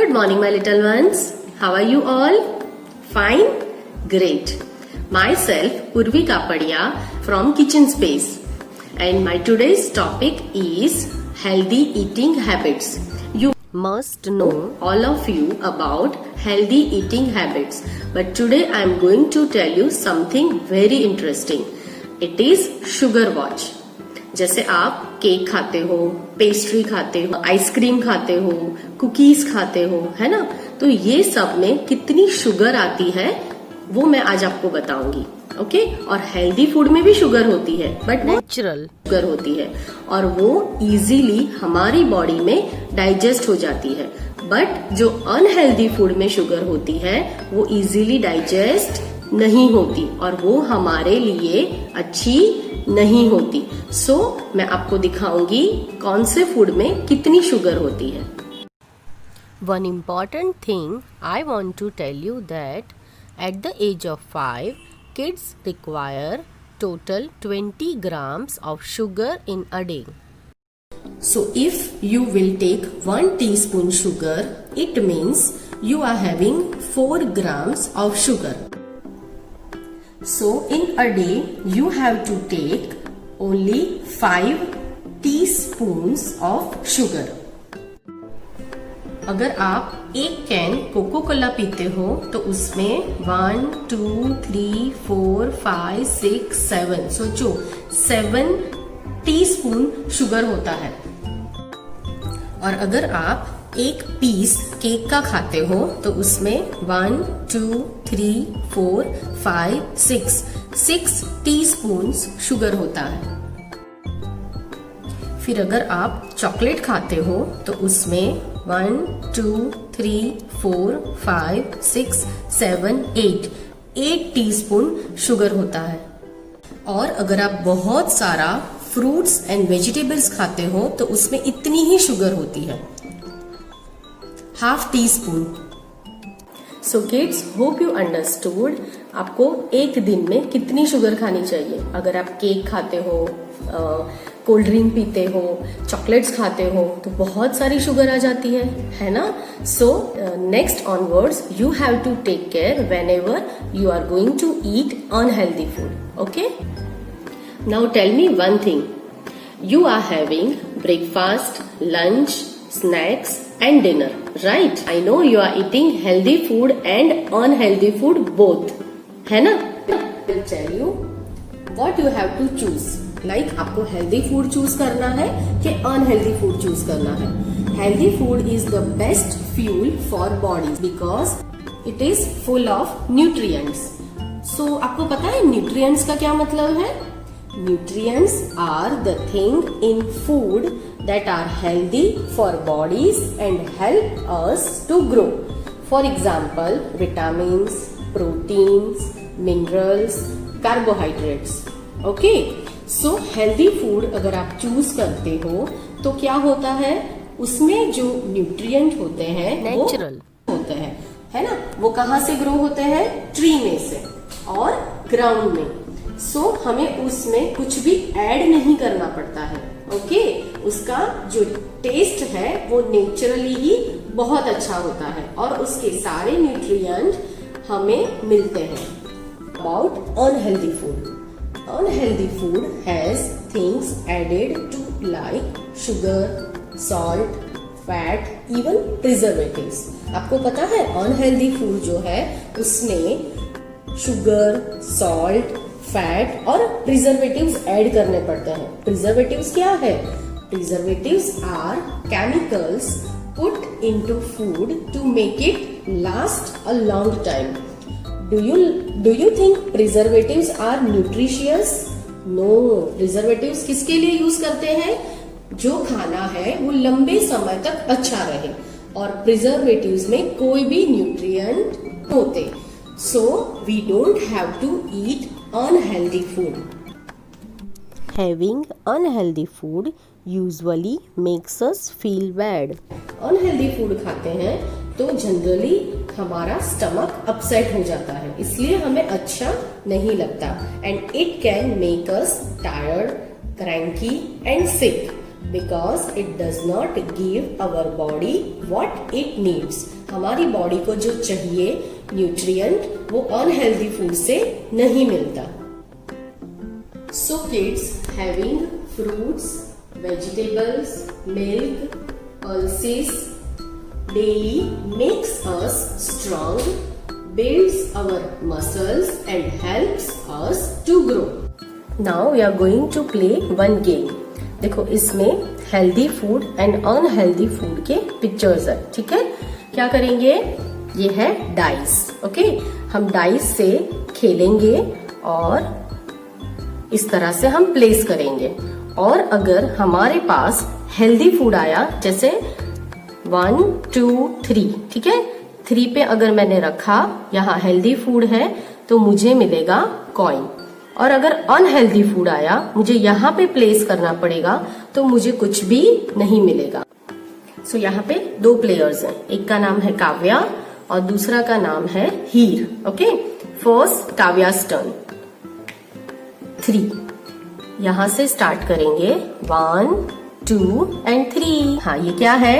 Good morning, my little ones. How are you all? Fine? Great. Myself, Urvi Kapadia from Kitchen Space. And my today's topic is healthy eating habits. You must know, all of you, about healthy eating habits. But today I am going to tell you something very interesting. It is sugar watch. जैसे आप cake खाते हो, pastry खाते हो, ice cream खाते हो, cookies खाते हो, है ना? तो ये सब में कितनी शुगर आती है वो मैं आज आपको बताऊंगी. ओके? और हेल्दी फूड में भी शुगर होती है, बट नेचुरल शुगर होती है और वो इजीली हमारी बॉडी में डाइजेस्ट हो जाती है. बट जो अनहेल्दी फूड में शुगर होती है वो इजीली डाइजेस्ट नहीं होती और वो हमारे लिए अच्छी नहीं होती. सो मैं आपको दिखाऊंगी कौन से फूड में कितनी शुगर होती है. One important thing I want to tell you that at the age of 5, kids require total 20 grams of sugar in a day. So if you will take 1 teaspoon sugar, it means you are having 4 grams of sugar. So in a day you have to take only 5 teaspoons of sugar. अगर आप एक can cocoa Cola पीते हो तो उसमें 1, 2, 3, 4, 5, 6, 7 सोचो 7 teaspoon sugar होता है. और अगर आप एक पीस केक का खाते हो तो उसमें 1, 2, 3, 4, 5, 6 टीस्पून शुगर होता है. फिर अगर आप चॉकलेट खाते हो तो उसमें 1, 2, 3, 4, 5, 6, 7, 8 टीस्पून शुगर होता है. और अगर आप बहुत सारा फ्रूट्स एंड वेजिटेबल्स खाते हो तो उसमें इतनी ही शुगर होती है, half tea spoon. So kids, hope you understood आपको एक दिन में कितनी शुगर खानी चाहिए. अगर आप केक खाते हो, कोल्ड ड्रिंक पीते हो, चॉकलेट्स खाते हो तो बहुत सारी शुगर आ जाती है ना? So next onwards you have to take care whenever you are going to eat unhealthy food. Okay? Now tell me one thing. You are having breakfast, lunch, snacks and dinner, right? I know you are eating healthy food and unhealthy food both, है ना? I will tell you what you have to choose. Like आपको healthy food choose करना है कि unhealthy food choose करना है. Healthy food is the best fuel for body because it is full of nutrients. So आपको पता है nutrients का क्या मतलब है? Nutrients are the thing in food that are healthy for bodies and help us to grow. For example, vitamins, proteins, minerals, carbohydrates. Okay? So healthy food अगर आप choose करते हो तो क्या होता है? उसमें जो nutrient होते हैं नेचुरल होते हैं, है ना? वो कहाँ से ग्रो होते हैं? ट्री में से और ग्राउंड में. सो हमें उसमें कुछ भी ऐड नहीं करना पड़ता है. ओके? उसका जो टेस्ट है वो नेचुरली ही बहुत अच्छा होता है और उसके सारे न्यूट्रिएंट हमें मिलते हैं. About unhealthy food. Unhealthy food has things added to like sugar, salt, fat, even preservatives. आपको पता है अनहेल्दी फूड जो है उसमें शुगर, सॉल्ट, फैट और प्रिजर्वेटिव्स ऐड करने पड़ते हैं. प्रिजर्वेटिव्स क्या है? Preservatives are chemicals put into food to make it last a long time. Do you think preservatives are nutritious? No. Preservatives किसके लिए यूज करते हैं? जो खाना है वो लंबे समय तक अच्छा रहे और प्रिजर्वेटिव्स में कोई भी न्यूट्रिएंट होते. So we don't have to eat unhealthy food. Having unhealthy food usually makes us feel bad. Unhealthy food खाते हैं तो जनरली हमारा स्टमक अपसेट हो जाता है, इसलिए हमें अच्छा नहीं लगता. And it can make us tired, cranky and sick. Because it does not give our body what it needs. हमारी बॉडी को जो चाहिए न्यूट्रिएंट वो अनहेल्दी फूड से नहीं मिलता। So kids, having fruits, vegetables, milk, pulses daily makes us strong, builds our muscles and helps us to grow. Now we are going to play one game. देखो इसमें healthy food and unhealthy food के pictures है, ठीक है। क्या करेंगे, ये है डाइस, ओके। हम डाइस से खेलेंगे और इस तरह से हम प्लेस करेंगे, और अगर हमारे पास हेल्दी फूड आया, जैसे 1 2 3, ठीक है, 3 पे अगर मैंने रखा, यहाँ हेल्दी फूड है तो मुझे मिलेगा कॉइन। और अगर अनहेल्दी फूड आया, मुझे यहाँ पे प्लेस करना पड़ेगा तो मुझे कुछ भी नहीं मिलेगा। सो यहाँ पे 2 प्लेयर्स हैं, एक का नाम है काव्या और दूसरा का नाम है Heer, okay. First Kavya's turn. 3 यहाँ से स्टार्ट करेंगे, 1 2 एंड 3। हाँ, ये क्या है,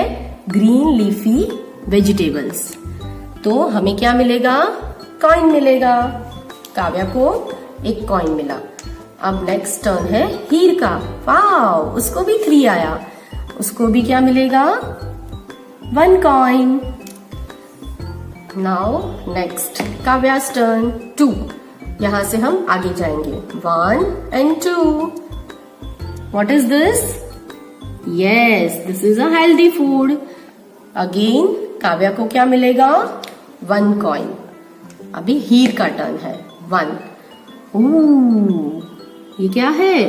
ग्रीन लीफी वेजिटेबल्स। तो हमें क्या मिलेगा, कॉइन मिलेगा। काव्या को एक कॉइन मिला। अब नेक्स्ट टर्न है हीर का। वाओ, उसको भी 3 आया, उसको भी क्या मिलेगा, 1 coin. Now next Kavya's turn. 2, यहां से हम आगे जाएंगे, 1 and 2। What is this, yes, this is a healthy food. Again Kavya को क्या मिलेगा, 1 कॉइन। अभी हीर का टर्न है, 1। ये क्या है,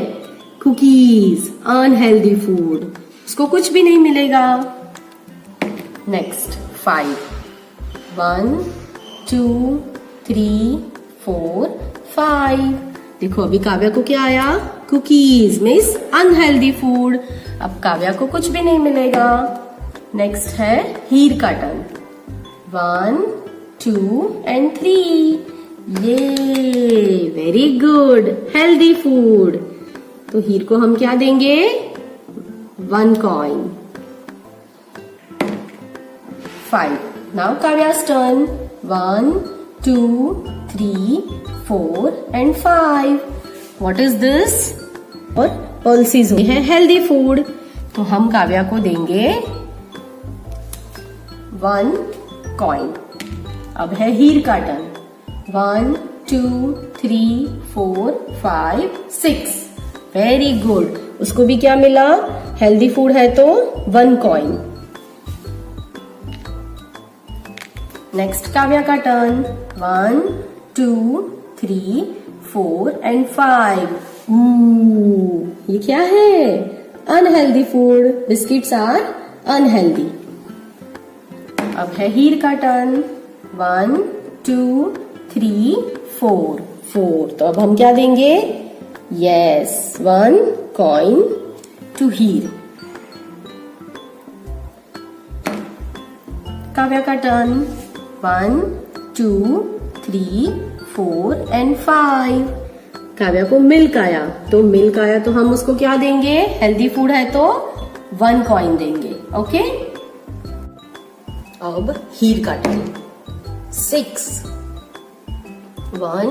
कुकीज, अनहेल्दी फूड, उसको कुछ भी नहीं मिलेगा। नेक्स्ट 5, 1 2 3 4 5। देखो अभी काव्या को क्या आया, कुकीज, मीन्स अनहेल्दी फूड। अब काव्या को कुछ भी नहीं मिलेगा। नेक्स्ट है हीर का टर्न, 1 2 एंड 3। ये वेरी गुड, हेल्दी फूड। तो हीर को हम क्या देंगे, 1 coin. 5, now Kavya's turn, 1 2 3 4 and 5। What is this, और पल्सेस है हेल्दी फूड। तो हम काव्या को देंगे 1 कॉइन। अब है हीर का टर्न, 1 2 3 4 5 6। वेरी गुड, उसको भी क्या मिला, हेल्दी फूड है तो 1 कॉइन। नेक्स्ट काव्या का टर्न, 1 2 3 4 एंड 5। ये क्या है, unhealthy food, biscuits are unhealthy. अब है हीर का टर्न, 1 2 3 4 4। तो अब हम क्या देंगे, यस, 1 कॉइन टू हीर। काव्या का टर्न, 1 2 3 4 एंड 5। काव्या को मिल्क आया, तो मिल्क आया तो हम उसको क्या देंगे, हेल्दी फूड है तो 1 कॉइन देंगे, ओके। अब हीर का टर्न, 6 1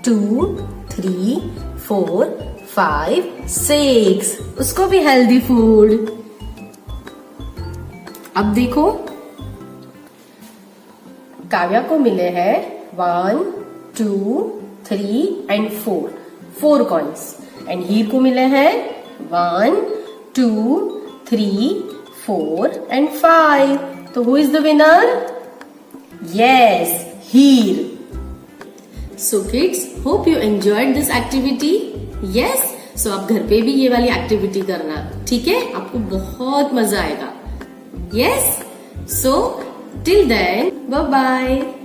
2 3 4 5 6। उसको भी हेल्दी फूड। अब देखो काव्या को मिले हैं 1 2 3 एंड 4 कॉइन्स, एंड हीर को मिले हैं 1 2 3 4 एंड 5। तो who is the winner, yes, Heer. So kids, hope you enjoyed this activity. Yes, so आप घर पे भी ये वाली एक्टिविटी करना, ठीक है, आपको बहुत मजा आएगा। Yes, so till then, bye bye.